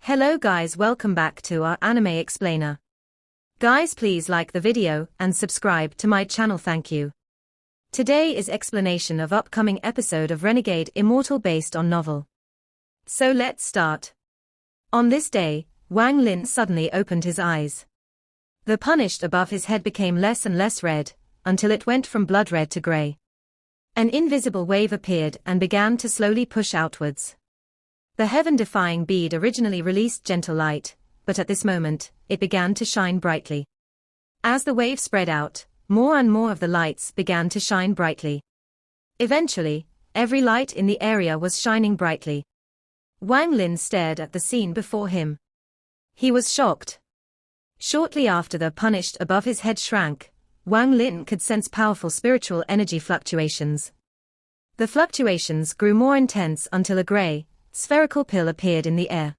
Hello guys, welcome back to our anime explainer. Guys, please like the video and subscribe to my channel, thank you. Today is explanation of upcoming episode of Renegade Immortal based on novel. So let's start. On this day, Wang Lin suddenly opened his eyes. The punished above his head became less and less red, until it went from blood red to grey. An invisible wave appeared and began to slowly push outwards. The heaven-defying bead originally released gentle light, but at this moment, it began to shine brightly. As the wave spread out, more and more of the lights began to shine brightly. Eventually, every light in the area was shining brightly. Wang Lin stared at the scene before him. He was shocked. Shortly after the punished above his head shrank, Wang Lin could sense powerful spiritual energy fluctuations. The fluctuations grew more intense until a grey, spherical pill appeared in the air.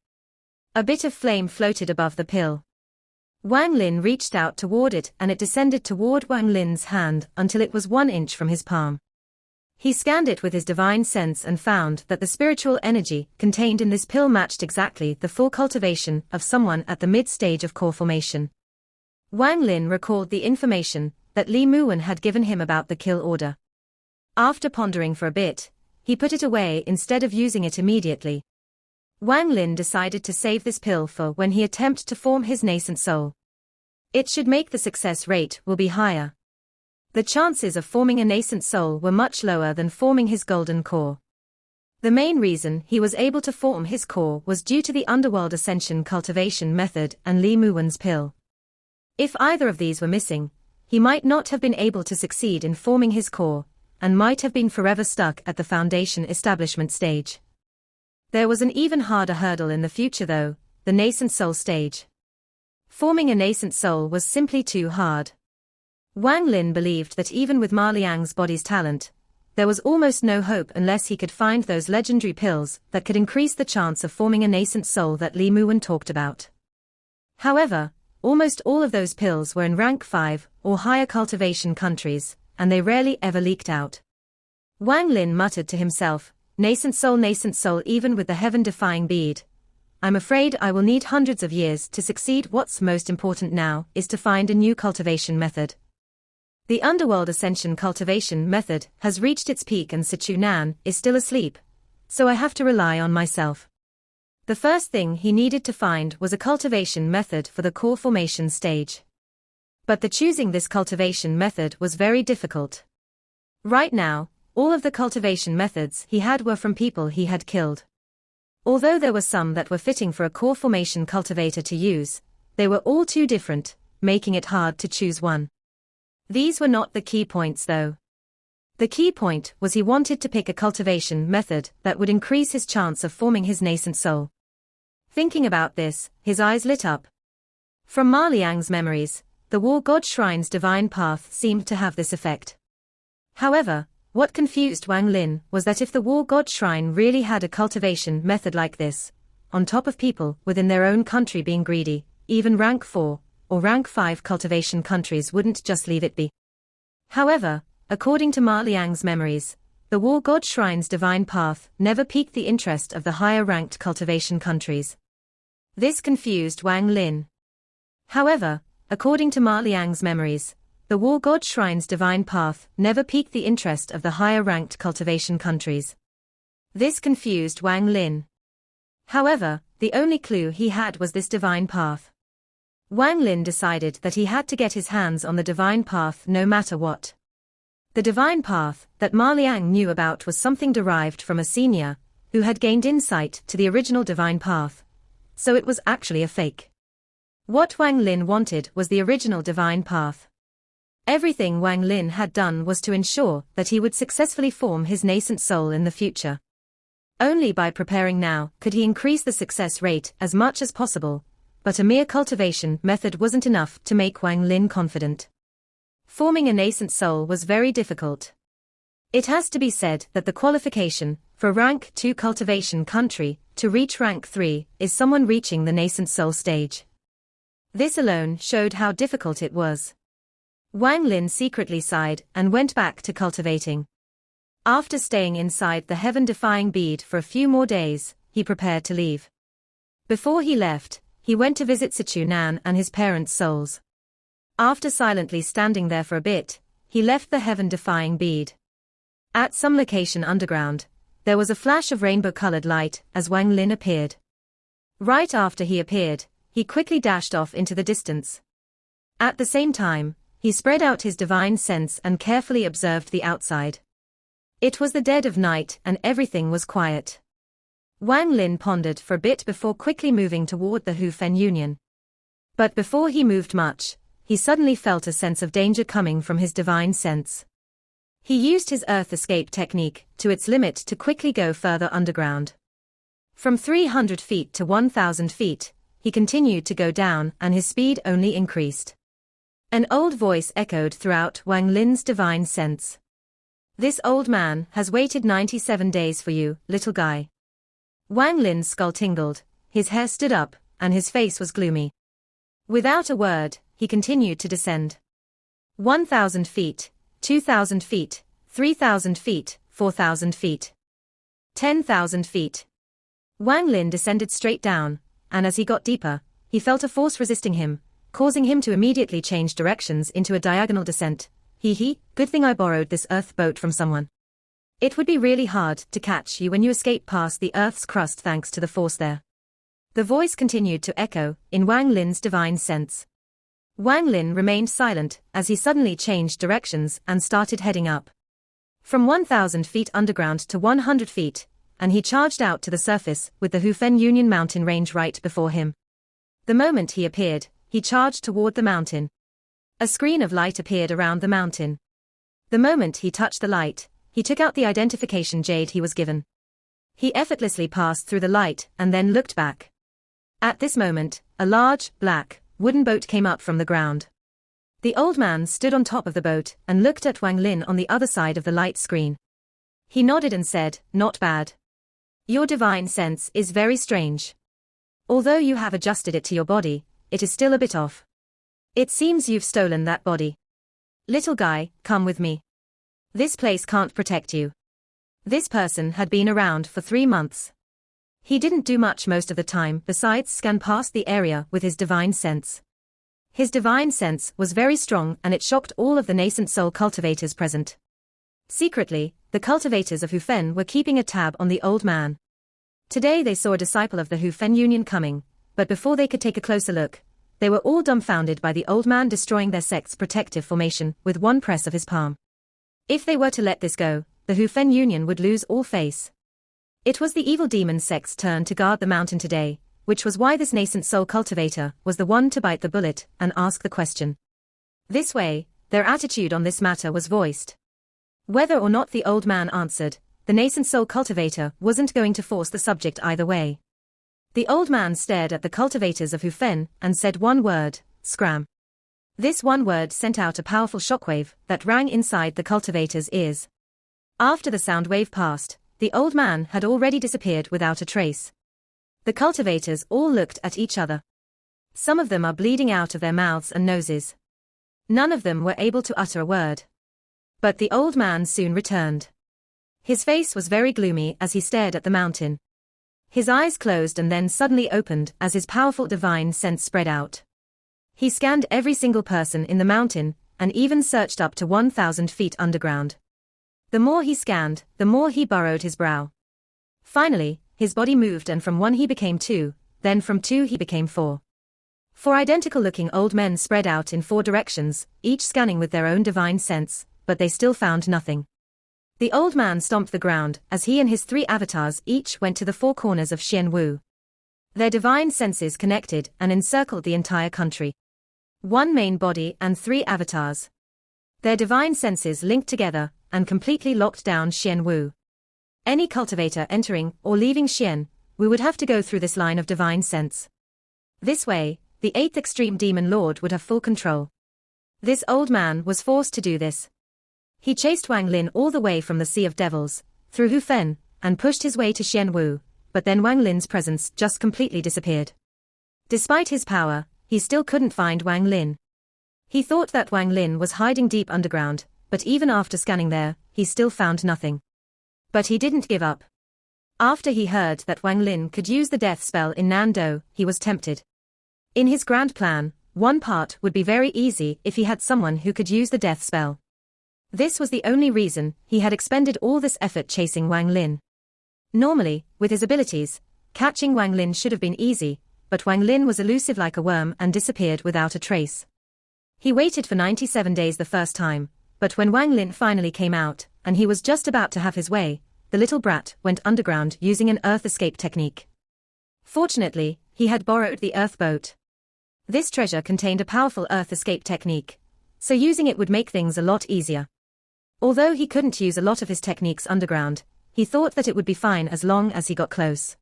A bit of flame floated above the pill. Wang Lin reached out toward it and it descended toward Wang Lin's hand until it was 1 inch from his palm. He scanned it with his divine sense and found that the spiritual energy contained in this pill matched exactly the full cultivation of someone at the mid-stage of core formation. Wang Lin recalled the information that Li Muwen had given him about the kill order. After pondering for a bit, he put it away instead of using it immediately. Wang Lin decided to save this pill for when he attempts to form his nascent soul. It should make the success rate will be higher. The chances of forming a nascent soul were much lower than forming his golden core. The main reason he was able to form his core was due to the underworld ascension cultivation method and Li Muwen's pill. If either of these were missing, he might not have been able to succeed in forming his core, and might have been forever stuck at the foundation establishment stage. There was an even harder hurdle in the future though, the nascent soul stage. Forming a nascent soul was simply too hard. Wang Lin believed that even with Ma Liang's body's talent, there was almost no hope unless he could find those legendary pills that could increase the chance of forming a nascent soul that Li Muwen talked about. However, almost all of those pills were in rank 5 or higher cultivation countries, and they rarely ever leaked out. Wang Lin muttered to himself, nascent soul even with the heaven-defying bead. I'm afraid I will need hundreds of years to succeed. What's most important now is to find a new cultivation method. The underworld ascension cultivation method has reached its peak and Sichu Nan is still asleep, so I have to rely on myself. The first thing he needed to find was a cultivation method for the core formation stage. But choosing this cultivation method was very difficult. Right now, all of the cultivation methods he had were from people he had killed. Although there were some that were fitting for a core formation cultivator to use, they were all too different, making it hard to choose one. These were not the key points though. The key point was he wanted to pick a cultivation method that would increase his chance of forming his nascent soul. Thinking about this, his eyes lit up. From Ma Liang's memories, the War God Shrine's divine path seemed to have this effect. However, what confused Wang Lin was that if the War God Shrine really had a cultivation method like this, on top of people within their own country being greedy, even rank 4 or rank 5 cultivation countries wouldn't just leave it be. However, according to Ma Liang's memories, the War God Shrine's divine path never piqued the interest of the higher-ranked cultivation countries. This confused Wang Lin. However, according to Ma Liang's memories, the War God Shrine's divine path never piqued the interest of the higher-ranked cultivation countries. This confused Wang Lin. However, the only clue he had was this divine path. Wang Lin decided that he had to get his hands on the divine path no matter what. The divine path that Ma Liang knew about was something derived from a senior, who had gained insight to the original divine path, so it was actually a fake. What Wang Lin wanted was the original divine path. Everything Wang Lin had done was to ensure that he would successfully form his nascent soul in the future. Only by preparing now could he increase the success rate as much as possible, but a mere cultivation method wasn't enough to make Wang Lin confident. Forming a nascent soul was very difficult. It has to be said that the qualification for rank 2 cultivation country to reach rank 3 is someone reaching the nascent soul stage. This alone showed how difficult it was. Wang Lin secretly sighed and went back to cultivating. After staying inside the heaven-defying bead for a few more days, he prepared to leave. Before he left, he went to visit Sichu Nan and his parents' souls. After silently standing there for a bit, he left the heaven-defying bead. At some location underground, there was a flash of rainbow-colored light as Wang Lin appeared. Right after he appeared, he quickly dashed off into the distance. At the same time, he spread out his divine sense and carefully observed the outside. It was the dead of night and everything was quiet. Wang Lin pondered for a bit before quickly moving toward the Hufen Union. But before he moved much, he suddenly felt a sense of danger coming from his divine sense. He used his Earth escape technique to its limit to quickly go further underground. From 300 feet to 1,000 feet, he continued to go down and his speed only increased. An old voice echoed throughout Wang Lin's divine sense. "This old man has waited 97 days for you, little guy." Wang Lin's skull tingled, his hair stood up, and his face was gloomy. Without a word, he continued to descend. 1,000 feet, 2,000 feet, 3,000 feet, 4,000 feet. 10,000 feet. Wang Lin descended straight down, and as he got deeper, he felt a force resisting him, causing him to immediately change directions into a diagonal descent. Good thing I borrowed this Earth boat from someone. It would be really hard to catch you when you escape past the Earth's crust thanks to the force there. The voice continued to echo in Wang Lin's divine sense. Wang Lin remained silent as he suddenly changed directions and started heading up. From 1,000 feet underground to 100 feet, and he charged out to the surface with the Hufen Union mountain range right before him. The moment he appeared, he charged toward the mountain. A screen of light appeared around the mountain. The moment he touched the light, he took out the identification jade he was given. He effortlessly passed through the light and then looked back. At this moment, a large, black, wooden boat came up from the ground. The old man stood on top of the boat and looked at Wang Lin on the other side of the light screen. He nodded and said, "Not bad. Your divine sense is very strange. Although you have adjusted it to your body, it is still a bit off. It seems you've stolen that body. Little guy, come with me. This place can't protect you." This person had been around for 3 months. He didn't do much most of the time besides scan past the area with his divine sense. His divine sense was very strong and it shocked all of the nascent soul cultivators present. Secretly, the cultivators of Hufen were keeping a tab on the old man. Today they saw a disciple of the Hufen Union coming, but before they could take a closer look, they were all dumbfounded by the old man destroying their sect's protective formation with one press of his palm. If they were to let this go, the Hufen Union would lose all face. It was the evil demon sect's turn to guard the mountain today, which was why this nascent soul cultivator was the one to bite the bullet and ask the question. This way, their attitude on this matter was voiced. Whether or not the old man answered, the nascent soul cultivator wasn't going to force the subject either way. The old man stared at the cultivators of Hufen and said one word, "Scram." This one word sent out a powerful shockwave that rang inside the cultivators' ears. After the sound wave passed, the old man had already disappeared without a trace. The cultivators all looked at each other. Some of them are bleeding out of their mouths and noses. None of them were able to utter a word. But the old man soon returned. His face was very gloomy as he stared at the mountain. His eyes closed and then suddenly opened as his powerful divine sense spread out. He scanned every single person in the mountain, and even searched up to 1,000 feet underground. The more he scanned, the more he burrowed his brow. Finally, his body moved and from 1 he became 2, then from 2 he became 4. 4 identical-looking old men spread out in 4 directions, each scanning with their own divine sense, but they still found nothing. The old man stomped the ground as he and his 3 avatars each went to the 4 corners of Xianwu. Their divine senses connected and encircled the entire country. 1 main body and 3 avatars. Their divine senses linked together and completely locked down Xianwu. Any cultivator entering or leaving Xianwu would have to go through this line of divine sense. This way, the 8th extreme demon lord would have full control. This old man was forced to do this. He chased Wang Lin all the way from the Sea of Devils, through Hufen, and pushed his way to Xianwu, but then Wang Lin's presence just completely disappeared. Despite his power, he still couldn't find Wang Lin. He thought that Wang Lin was hiding deep underground, but even after scanning there, he still found nothing. But he didn't give up. After he heard that Wang Lin could use the death spell in Nando, he was tempted. In his grand plan, one part would be very easy if he had someone who could use the death spell. This was the only reason he had expended all this effort chasing Wang Lin. Normally, with his abilities, catching Wang Lin should have been easy, but Wang Lin was elusive like a worm and disappeared without a trace. He waited for 97 days the first time, but when Wang Lin finally came out, and he was just about to have his way, the little brat went underground using an earth escape technique. Fortunately, he had borrowed the earth boat. This treasure contained a powerful earth escape technique, so using it would make things a lot easier. Although he couldn't use a lot of his techniques underground, he thought that it would be fine as long as he got close.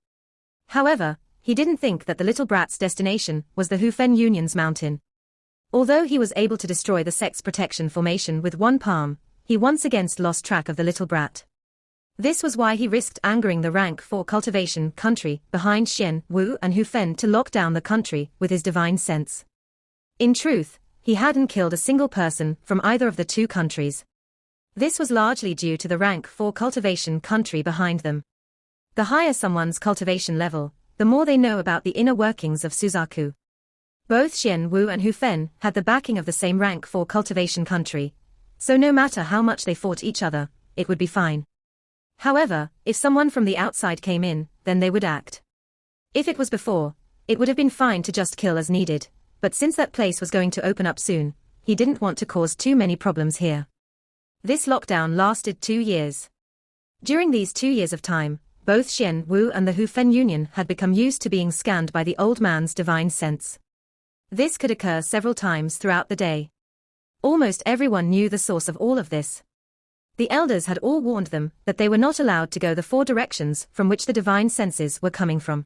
However, he didn't think that the little brat's destination was the Hufen Union's mountain. Although he was able to destroy the sect's protection formation with one palm, he once again lost track of the little brat. This was why he risked angering the rank 4 cultivation country behind Xian, Wu and Hufen to lock down the country with his divine sense. In truth, he hadn't killed a single person from either of the two countries. This was largely due to the rank 4 cultivation country behind them. The higher someone's cultivation level, the more they know about the inner workings of Suzaku. Both Xian Wu and Hufen had the backing of the same rank 4 cultivation country, so no matter how much they fought each other, it would be fine. However, if someone from the outside came in, then they would act. If it was before, it would have been fine to just kill as needed, but since that place was going to open up soon, he didn't want to cause too many problems here. This lockdown lasted 2 years. During these 2 years of time, both Xian Wu and the Hufen Union had become used to being scanned by the old man's divine sense. This could occur several times throughout the day. Almost everyone knew the source of all of this. The elders had all warned them that they were not allowed to go the 4 directions from which the divine senses were coming from.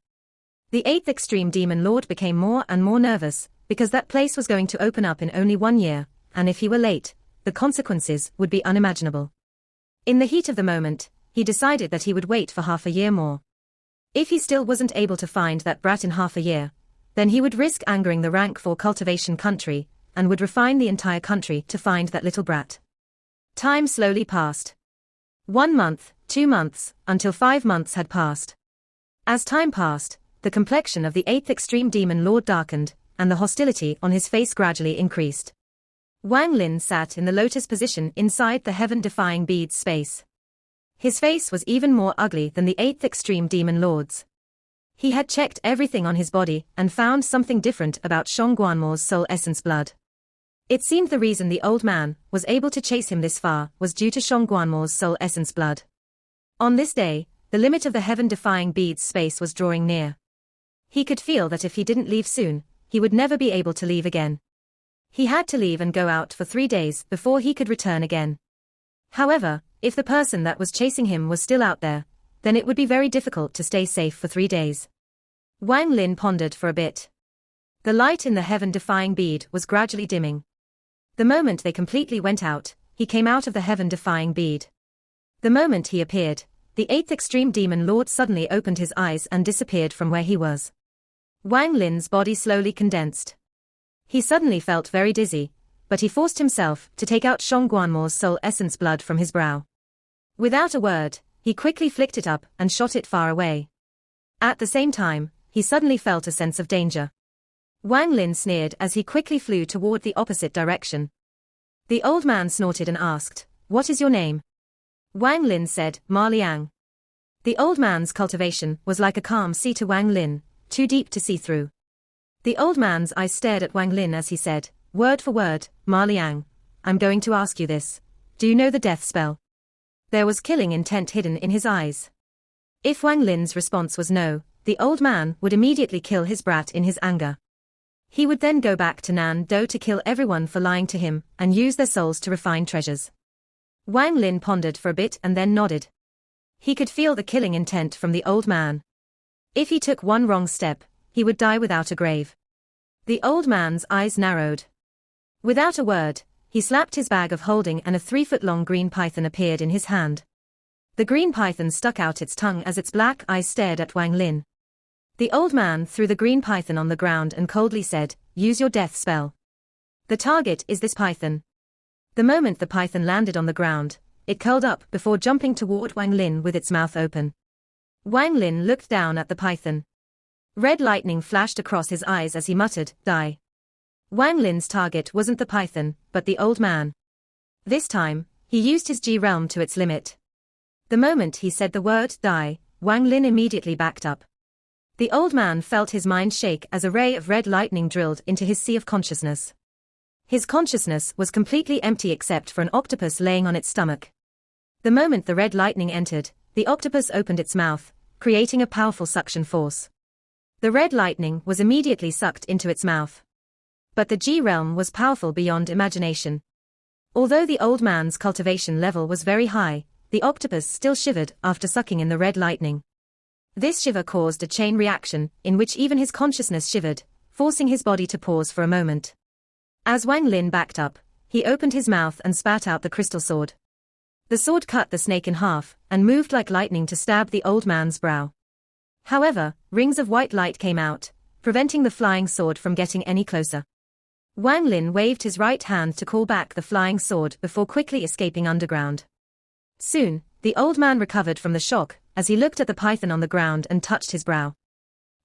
The 8th extreme demon lord became more and more nervous, because that place was going to open up in only 1 year, and if he were late, the consequences would be unimaginable. In the heat of the moment, he decided that he would wait for half a year more. If he still wasn't able to find that brat in half a year, then he would risk angering the rank 4 cultivation country, and would refine the entire country to find that little brat. Time slowly passed. 1 month, 2 months, until 5 months had passed. As time passed, the complexion of the 8th extreme demon lord darkened, and the hostility on his face gradually increased. Wang Lin sat in the lotus position inside the heaven-defying beads space. His face was even more ugly than the 8th extreme demon lord's. He had checked everything on his body and found something different about Shang Guanmo's soul essence blood. It seemed the reason the old man was able to chase him this far was due to Shang Guanmo's soul essence blood. On this day, the limit of the heaven-defying beads space was drawing near. He could feel that if he didn't leave soon, he would never be able to leave again. He had to leave and go out for 3 days before he could return again. However, if the person that was chasing him was still out there, then it would be very difficult to stay safe for 3 days. Wang Lin pondered for a bit. The light in the heaven-defying bead was gradually dimming. The moment they completely went out, he came out of the heaven-defying bead. The moment he appeared, the 8th extreme demon lord suddenly opened his eyes and disappeared from where he was. Wang Lin's body slowly condensed. He suddenly felt very dizzy, but he forced himself to take out Shang Guanmo's soul essence blood from his brow. Without a word, he quickly flicked it up and shot it far away. At the same time, he suddenly felt a sense of danger. Wang Lin sneered as he quickly flew toward the opposite direction. The old man snorted and asked, "What is your name?" Wang Lin said, "Ma Liang." The old man's cultivation was like a calm sea to Wang Lin, too deep to see through. The old man's eyes stared at Wang Lin as he said, word for word, "Ma Liang, I'm going to ask you this. Do you know the death spell?" There was killing intent hidden in his eyes. If Wang Lin's response was no, the old man would immediately kill his brat in his anger. He would then go back to Nan Do to kill everyone for lying to him and use their souls to refine treasures. Wang Lin pondered for a bit and then nodded. He could feel the killing intent from the old man. If he took one wrong step, he would die without a grave. The old man's eyes narrowed. Without a word, he slapped his bag of holding and a 3-foot-long green python appeared in his hand. The green python stuck out its tongue as its black eyes stared at Wang Lin. The old man threw the green python on the ground and coldly said, "Use your death spell. The target is this python." The moment the python landed on the ground, it curled up before jumping toward Wang Lin with its mouth open. Wang Lin looked down at the python. Red lightning flashed across his eyes as he muttered, "Die." Wang Lin's target wasn't the python, but the old man. This time, he used his G realm to its limit. The moment he said the word "die," Wang Lin immediately backed up. The old man felt his mind shake as a ray of red lightning drilled into his sea of consciousness. His consciousness was completely empty except for an octopus laying on its stomach. The moment the red lightning entered, the octopus opened its mouth, creating a powerful suction force. The red lightning was immediately sucked into its mouth. But the G realm was powerful beyond imagination. Although the old man's cultivation level was very high, the octopus still shivered after sucking in the red lightning. This shiver caused a chain reaction, in which even his consciousness shivered, forcing his body to pause for a moment. As Wang Lin backed up, he opened his mouth and spat out the crystal sword. The sword cut the snake in half, and moved like lightning to stab the old man's brow. However, rings of white light came out, preventing the flying sword from getting any closer. Wang Lin waved his right hand to call back the flying sword before quickly escaping underground. Soon, the old man recovered from the shock, as he looked at the python on the ground and touched his brow.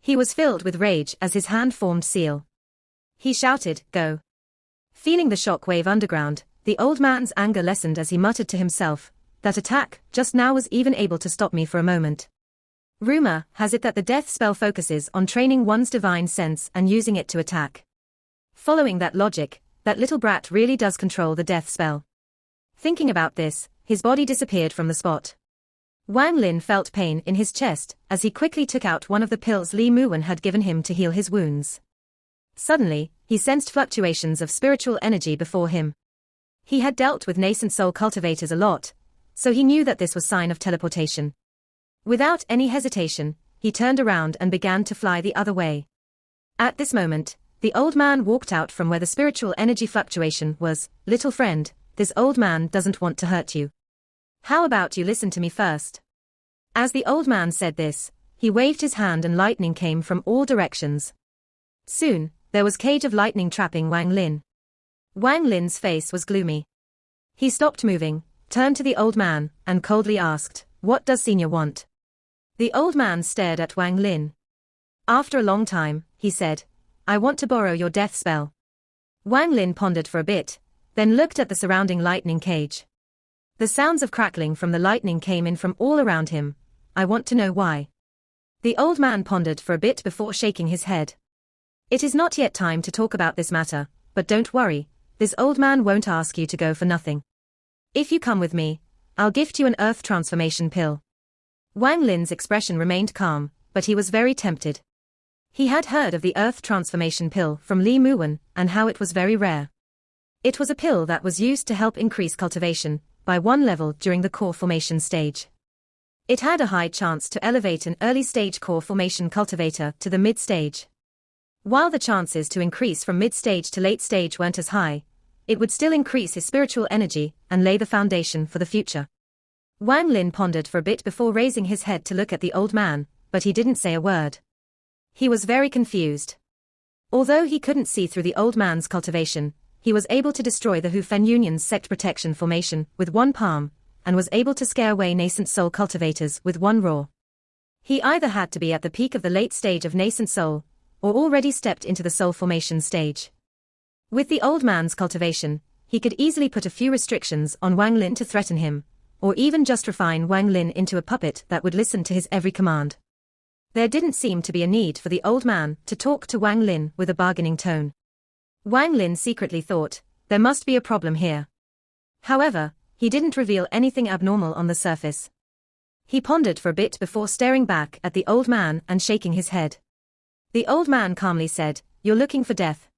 He was filled with rage as his hand formed seal. He shouted, "Go." Feeling the shock wave underground, the old man's anger lessened as he muttered to himself, "That attack just now was even able to stop me for a moment." Rumor has it that the death spell focuses on training one's divine sense and using it to attack. Following that logic, that little brat really does control the death spell. Thinking about this, his body disappeared from the spot. Wang Lin felt pain in his chest as he quickly took out one of the pills Li Muwen had given him to heal his wounds. Suddenly, he sensed fluctuations of spiritual energy before him. He had dealt with nascent soul cultivators a lot, so he knew that this was sign of teleportation. Without any hesitation, he turned around and began to fly the other way. At this moment, the old man walked out from where the spiritual energy fluctuation was. "Little friend, this old man doesn't want to hurt you. How about you listen to me first?" As the old man said this, he waved his hand and lightning came from all directions. Soon, there was cage of lightning trapping Wang Lin. Wang Lin's face was gloomy. He stopped moving, turned to the old man, and coldly asked, "What does Senior want?" The old man stared at Wang Lin. After a long time, he said, "I want to borrow your death spell." Wang Lin pondered for a bit, then looked at the surrounding lightning cage. The sounds of crackling from the lightning came in from all around him. "I want to know why." The old man pondered for a bit before shaking his head. "It is not yet time to talk about this matter, but don't worry, this old man won't ask you to go for nothing. If you come with me, I'll gift you an earth transformation pill." Wang Lin's expression remained calm, but he was very tempted. He had heard of the earth transformation pill from Li Muwen, and how it was very rare. It was a pill that was used to help increase cultivation by one level during the core formation stage. It had a high chance to elevate an early stage core formation cultivator to the mid stage. While the chances to increase from mid stage to late stage weren't as high, it would still increase his spiritual energy and lay the foundation for the future. Wang Lin pondered for a bit before raising his head to look at the old man, but he didn't say a word. He was very confused. Although he couldn't see through the old man's cultivation, he was able to destroy the Hu Fen Union's sect protection formation with one palm, and was able to scare away nascent soul cultivators with one roar. He either had to be at the peak of the late stage of nascent soul, or already stepped into the soul formation stage. With the old man's cultivation, he could easily put a few restrictions on Wang Lin to threaten him, or even just refine Wang Lin into a puppet that would listen to his every command. There didn't seem to be a need for the old man to talk to Wang Lin with a bargaining tone. Wang Lin secretly thought, there must be a problem here. However, he didn't reveal anything abnormal on the surface. He pondered for a bit before staring back at the old man and shaking his head. The old man calmly said, "You're looking for death."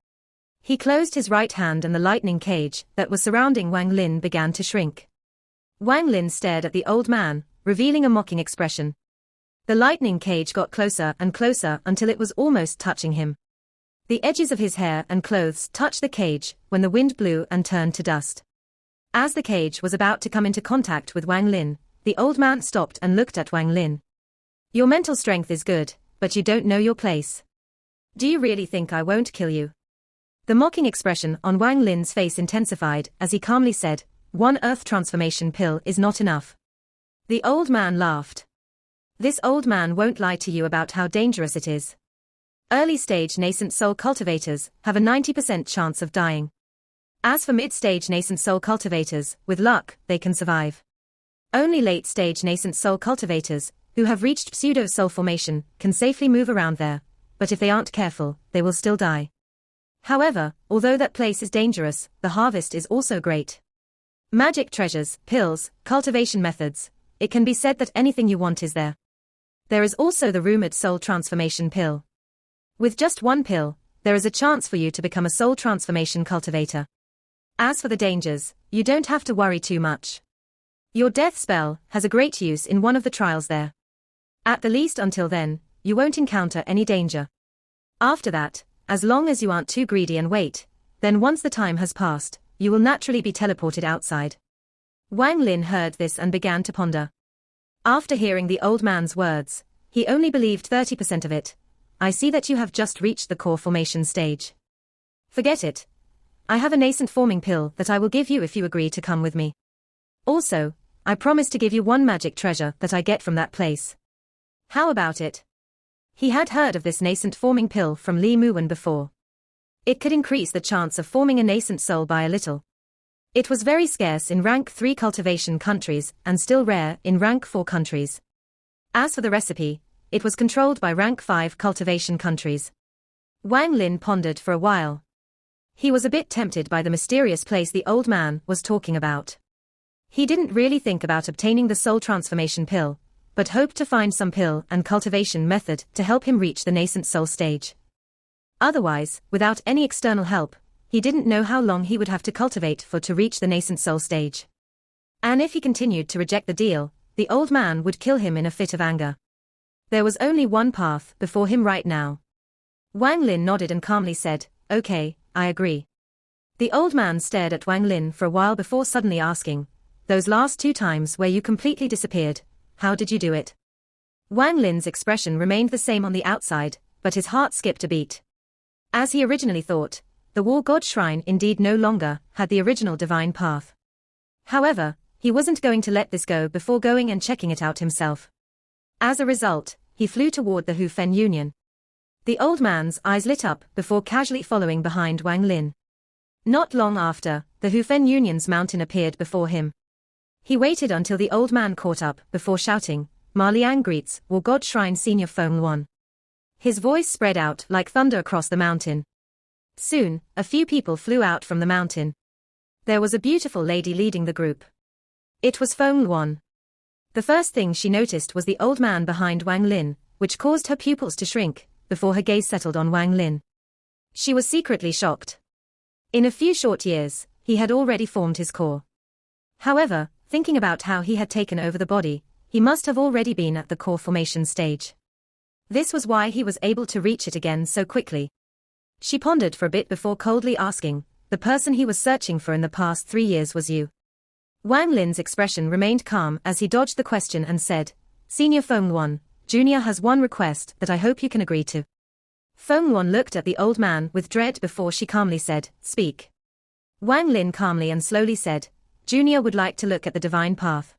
He closed his right hand and the lightning cage that was surrounding Wang Lin began to shrink. Wang Lin stared at the old man, revealing a mocking expression. The lightning cage got closer and closer until it was almost touching him. The edges of his hair and clothes touched the cage when the wind blew and turned to dust. As the cage was about to come into contact with Wang Lin, the old man stopped and looked at Wang Lin. "Your mental strength is good, but you don't know your place. Do you really think I won't kill you?" The mocking expression on Wang Lin's face intensified as he calmly said, "One earth transformation pill is not enough." The old man laughed. This old man won't lie to you about how dangerous it is. Early-stage nascent soul cultivators have a 90% chance of dying. As for mid-stage nascent soul cultivators, with luck, they can survive. Only late-stage nascent soul cultivators, who have reached pseudo-soul formation, can safely move around there, but if they aren't careful, they will still die. However, although that place is dangerous, the harvest is also great. Magic treasures, pills, cultivation methods, it can be said that anything you want is there. There is also the rumored soul transformation pill. With just one pill, there is a chance for you to become a soul transformation cultivator. As for the dangers, you don't have to worry too much. Your death spell has a great use in one of the trials there. At the least until then, you won't encounter any danger. After that, as long as you aren't too greedy and wait, then once the time has passed, you will naturally be teleported outside. Wang Lin heard this and began to ponder. After hearing the old man's words, he only believed 30% of it. I see that you have just reached the core formation stage. Forget it. I have a nascent forming pill that I will give you if you agree to come with me. Also, I promise to give you one magic treasure that I get from that place. How about it? He had heard of this nascent forming pill from Li Muwen before. It could increase the chance of forming a nascent soul by a little. It was very scarce in rank 3 cultivation countries and still rare in rank 4 countries. As for the recipe, it was controlled by rank 5 cultivation countries. Wang Lin pondered for a while. He was a bit tempted by the mysterious place the old man was talking about. He didn't really think about obtaining the soul transformation pill, but hoped to find some pill and cultivation method to help him reach the nascent soul stage. Otherwise, without any external help, he didn't know how long he would have to cultivate for to reach the nascent soul stage. And if he continued to reject the deal, the old man would kill him in a fit of anger. There was only one path before him right now. Wang Lin nodded and calmly said, "Okay, I agree." The old man stared at Wang Lin for a while before suddenly asking, "Those last 2 times where you completely disappeared, how did you do it?" Wang Lin's expression remained the same on the outside, but his heart skipped a beat. As he originally thought, the war god shrine indeed no longer had the original divine path. However, he wasn't going to let this go before going and checking it out himself. As a result, he flew toward the Hufen Union. The old man's eyes lit up before casually following behind Wang Lin. Not long after, the Hufen Union's mountain appeared before him. He waited until the old man caught up before shouting, "Ma Liang greets, War God Shrine Senior Feng Luan." His voice spread out like thunder across the mountain. Soon, a few people flew out from the mountain. There was a beautiful lady leading the group. It was Feng Luan. The first thing she noticed was the old man behind Wang Lin, which caused her pupils to shrink, before her gaze settled on Wang Lin. She was secretly shocked. In a few short years, he had already formed his core. However, thinking about how he had taken over the body, he must have already been at the core formation stage. This was why he was able to reach it again so quickly. She pondered for a bit before coldly asking, "The person he was searching for in the past 3 years was you?" Wang Lin's expression remained calm as he dodged the question and said, "Senior Feng Luan, Junior has one request that I hope you can agree to." Feng Luan looked at the old man with dread before she calmly said, "Speak." Wang Lin calmly and slowly said, "Junior would like to look at the divine path."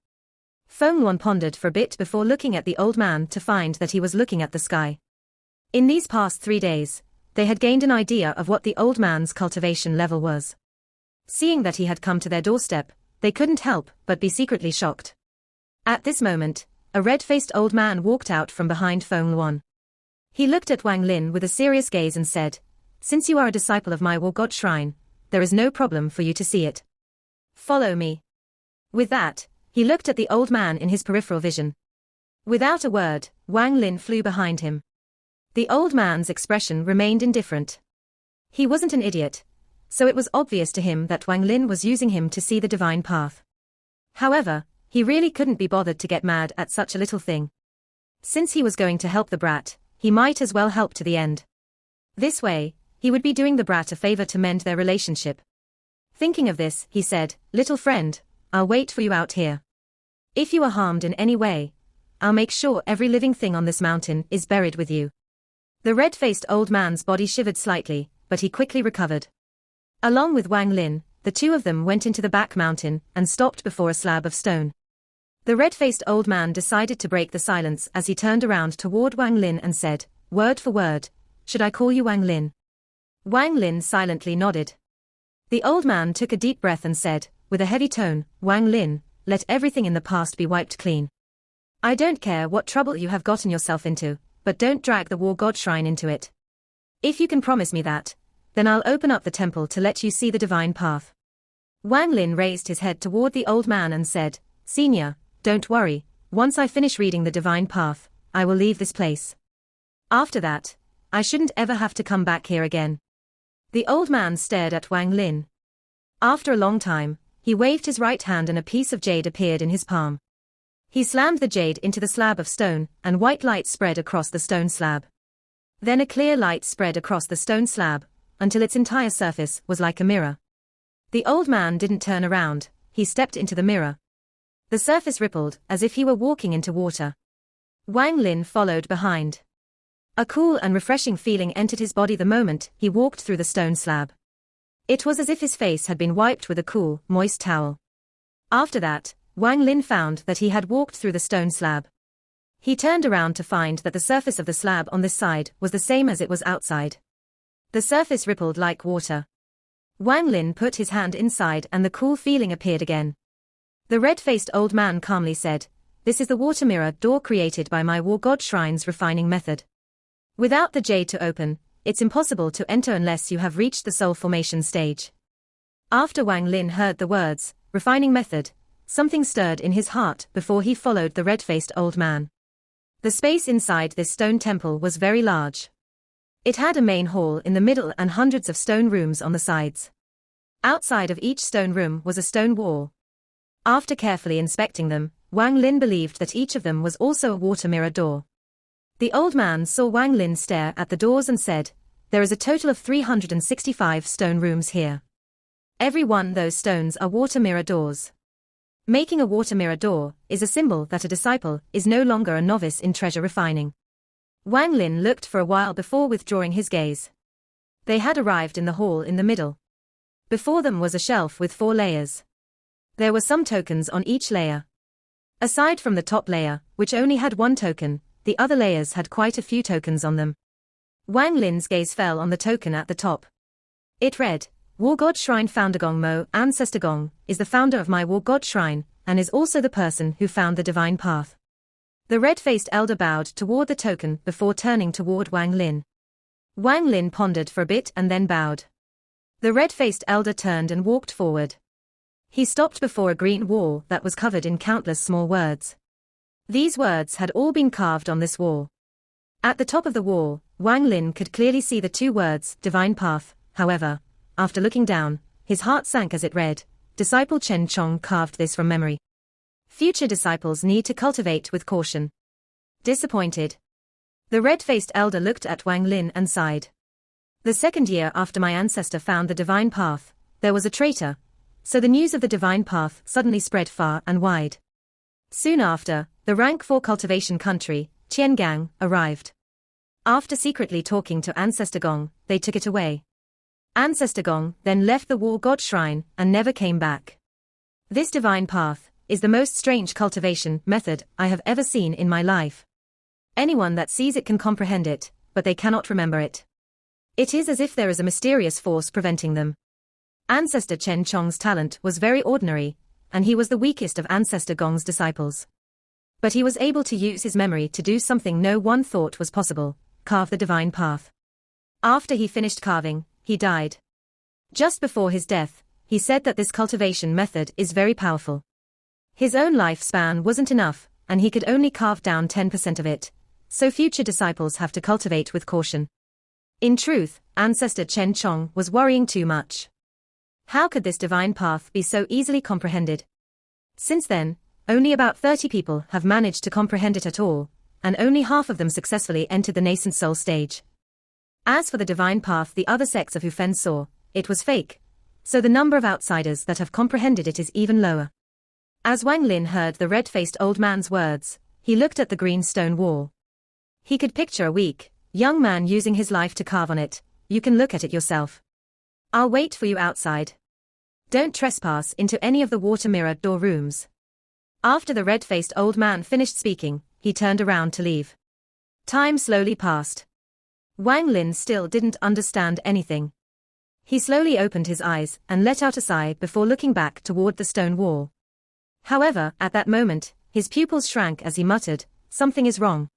Feng Luan pondered for a bit before looking at the old man to find that he was looking at the sky. In these past 3 days, they had gained an idea of what the old man's cultivation level was. Seeing that he had come to their doorstep, they couldn't help but be secretly shocked. At this moment, a red-faced old man walked out from behind Feng Luan. He looked at Wang Lin with a serious gaze and said, "Since you are a disciple of my war god shrine, there is no problem for you to see it. Follow me." With that, he looked at the old man in his peripheral vision. Without a word, Wang Lin flew behind him. The old man's expression remained indifferent. He wasn't an idiot, so it was obvious to him that Wang Lin was using him to see the divine path. However, he really couldn't be bothered to get mad at such a little thing. Since he was going to help the brat, he might as well help to the end. This way, he would be doing the brat a favor to mend their relationship. Thinking of this, he said, "Little friend, I'll wait for you out here. If you are harmed in any way, I'll make sure every living thing on this mountain is buried with you." The red-faced old man's body shivered slightly, but he quickly recovered. Along with Wang Lin, the two of them went into the back mountain and stopped before a slab of stone. The red-faced old man decided to break the silence as he turned around toward Wang Lin and said, "Word for word, should I call you Wang Lin?" Wang Lin silently nodded. The old man took a deep breath and said, with a heavy tone, "Wang Lin, let everything in the past be wiped clean. I don't care what trouble you have gotten yourself into, but don't drag the war god shrine into it. If you can promise me that, then I'll open up the temple to let you see the divine path." Wang Lin raised his head toward the old man and said, "Senior, don't worry, once I finish reading the divine path, I will leave this place. After that, I shouldn't ever have to come back here again." The old man stared at Wang Lin. After a long time, he waved his right hand and a piece of jade appeared in his palm. He slammed the jade into the slab of stone, and white light spread across the stone slab. Then a clear light spread across the stone slab, until its entire surface was like a mirror. The old man didn't turn around, he stepped into the mirror. The surface rippled, as if he were walking into water. Wang Lin followed behind. A cool and refreshing feeling entered his body the moment he walked through the stone slab. It was as if his face had been wiped with a cool, moist towel. After that, Wang Lin found that he had walked through the stone slab. He turned around to find that the surface of the slab on this side was the same as it was outside. The surface rippled like water. Wang Lin put his hand inside and the cool feeling appeared again. The red-faced old man calmly said, "This is the water mirror door created by my war god shrine's refining method. Without the jade to open, it's impossible to enter unless you have reached the soul formation stage." After Wang Lin heard the words, refining method, something stirred in his heart before he followed the red-faced old man. The space inside this stone temple was very large. It had a main hall in the middle and hundreds of stone rooms on the sides. Outside of each stone room was a stone wall. After carefully inspecting them, Wang Lin believed that each of them was also a water mirror door. The old man saw Wang Lin stare at the doors and said, "There is a total of 365 stone rooms here. Every one of those stones are water mirror doors. Making a water mirror door is a symbol that a disciple is no longer a novice in treasure refining." Wang Lin looked for a while before withdrawing his gaze. They had arrived in the hall in the middle. Before them was a shelf with 4 layers. There were some tokens on each layer. Aside from the top layer, which only had 1 token, the other layers had quite a few tokens on them. Wang Lin's gaze fell on the token at the top. It read, "War God Shrine Founder Gong Mo Ancestor Gong is the founder of my War God Shrine, and is also the person who found the divine path." The red-faced elder bowed toward the token before turning toward Wang Lin. Wang Lin pondered for a bit and then bowed. The red-faced elder turned and walked forward. He stopped before a green wall that was covered in countless small words. These words had all been carved on this wall. At the top of the wall, Wang Lin could clearly see the 2 words, divine path. However, after looking down, his heart sank as it read, "Disciple Chen Chong carved this from memory. Future disciples need to cultivate with caution." Disappointed, the red-faced elder looked at Wang Lin and sighed. "The second year after my ancestor found the divine path, there was a traitor, so the news of the divine path suddenly spread far and wide. Soon after, the rank 4 cultivation country, Tiangang, arrived. After secretly talking to Ancestor Gong, they took it away. Ancestor Gong then left the war god shrine and never came back. This divine path is the most strange cultivation method I have ever seen in my life. Anyone that sees it can comprehend it, but they cannot remember it. It is as if there is a mysterious force preventing them." Ancestor Chen Chong's talent was very ordinary, and he was the weakest of Ancestor Gong's disciples. But he was able to use his memory to do something no one thought was possible, carve the divine path. After he finished carving, he died. Just before his death, he said that this cultivation method is very powerful. His own lifespan wasn't enough, and he could only carve down 10% of it, so future disciples have to cultivate with caution. In truth, Ancestor Chen Chong was worrying too much. How could this divine path be so easily comprehended? Since then, only about 30 people have managed to comprehend it at all, and only half of them successfully entered the nascent soul stage. As for the divine path the other sects of Hufen saw, it was fake, so the number of outsiders that have comprehended it is even lower. As Wang Lin heard the red-faced old man's words, he looked at the green stone wall. He could picture a weak, young man using his life to carve on it. "You can look at it yourself. I'll wait for you outside. Don't trespass into any of the water mirror door rooms." After the red-faced old man finished speaking, he turned around to leave. Time slowly passed. Wang Lin still didn't understand anything. He slowly opened his eyes and let out a sigh before looking back toward the stone wall. However, at that moment, his pupils shrank as he muttered, "Something is wrong."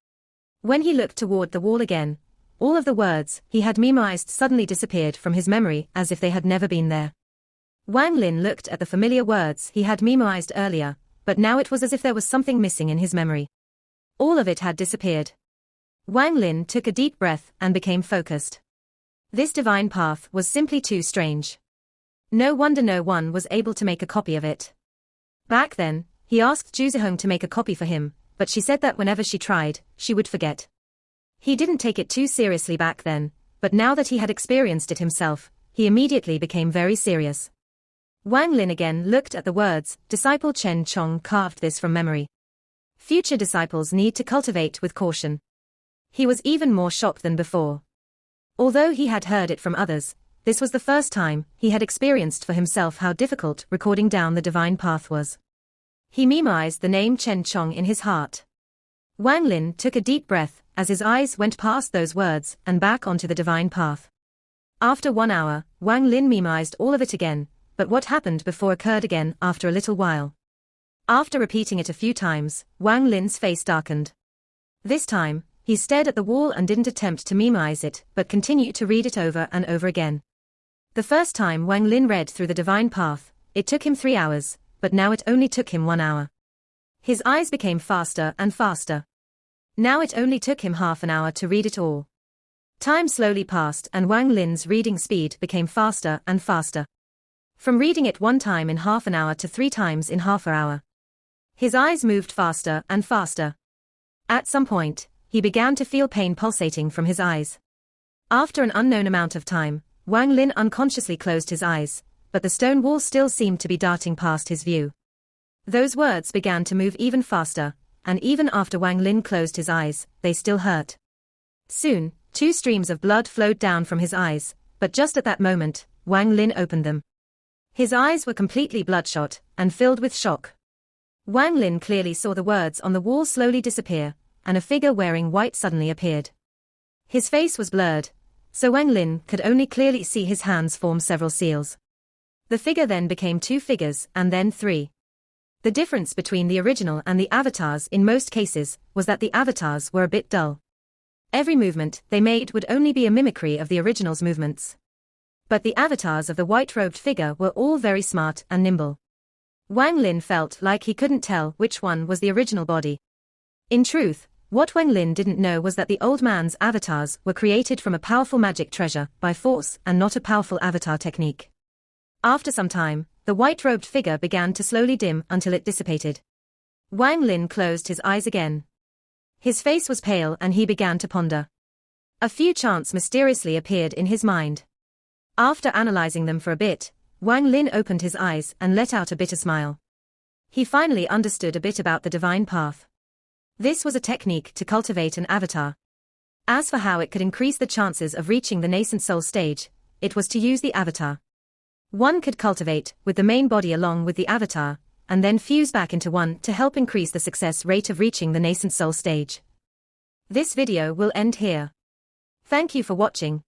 When he looked toward the wall again, all of the words he had memorized suddenly disappeared from his memory as if they had never been there. Wang Lin looked at the familiar words he had memorized earlier, but now it was as if there was something missing in his memory. All of it had disappeared. Wang Lin took a deep breath and became focused. This divine path was simply too strange. No wonder no one was able to make a copy of it. Back then, he asked Zhu Zihong to make a copy for him, but she said that whenever she tried, she would forget. He didn't take it too seriously back then, but now that he had experienced it himself, he immediately became very serious. Wang Lin again looked at the words, "Disciple Chen Chong carved this from memory. Future disciples need to cultivate with caution." He was even more shocked than before. Although he had heard it from others, this was the first time he had experienced for himself how difficult recording down the divine path was. He memorized the name Chen Chong in his heart. Wang Lin took a deep breath as his eyes went past those words and back onto the divine path. After 1 hour, Wang Lin memorized all of it again, but what happened before occurred again after a little while. After repeating it a few times, Wang Lin's face darkened. This time, he stared at the wall and didn't attempt to memorize it, but continued to read it over and over again. The first time Wang Lin read through the divine path, it took him 3 hours, but now it only took him 1 hour. His eyes became faster and faster. Now it only took him half an hour to read it all. Time slowly passed and Wang Lin's reading speed became faster and faster. From reading it 1 time in half an hour to 3 times in half an hour. His eyes moved faster and faster. At some point, he began to feel pain pulsating from his eyes. After an unknown amount of time, Wang Lin unconsciously closed his eyes, but the stone wall still seemed to be darting past his view. Those words began to move even faster, and even after Wang Lin closed his eyes, they still hurt. Soon, 2 streams of blood flowed down from his eyes, but just at that moment, Wang Lin opened them. His eyes were completely bloodshot and filled with shock. Wang Lin clearly saw the words on the wall slowly disappear, and a figure wearing white suddenly appeared. His face was blurred, so Wang Lin could only clearly see his hands form several seals. The figure then became 2 figures and then 3. The difference between the original and the avatars in most cases was that the avatars were a bit dull. Every movement they made would only be a mimicry of the original's movements. But the avatars of the white-robed figure were all very smart and nimble. Wang Lin felt like he couldn't tell which one was the original body. In truth, what Wang Lin didn't know was that the old man's avatars were created from a powerful magic treasure by force and not a powerful avatar technique. After some time, the white-robed figure began to slowly dim until it dissipated. Wang Lin closed his eyes again. His face was pale and he began to ponder. A few chants mysteriously appeared in his mind. After analyzing them for a bit, Wang Lin opened his eyes and let out a bitter smile. He finally understood a bit about the divine path. This was a technique to cultivate an avatar. As for how it could increase the chances of reaching the nascent soul stage, it was to use the avatar. One could cultivate with the main body along with the avatar, and then fuse back into one to help increase the success rate of reaching the nascent soul stage. This video will end here. Thank you for watching.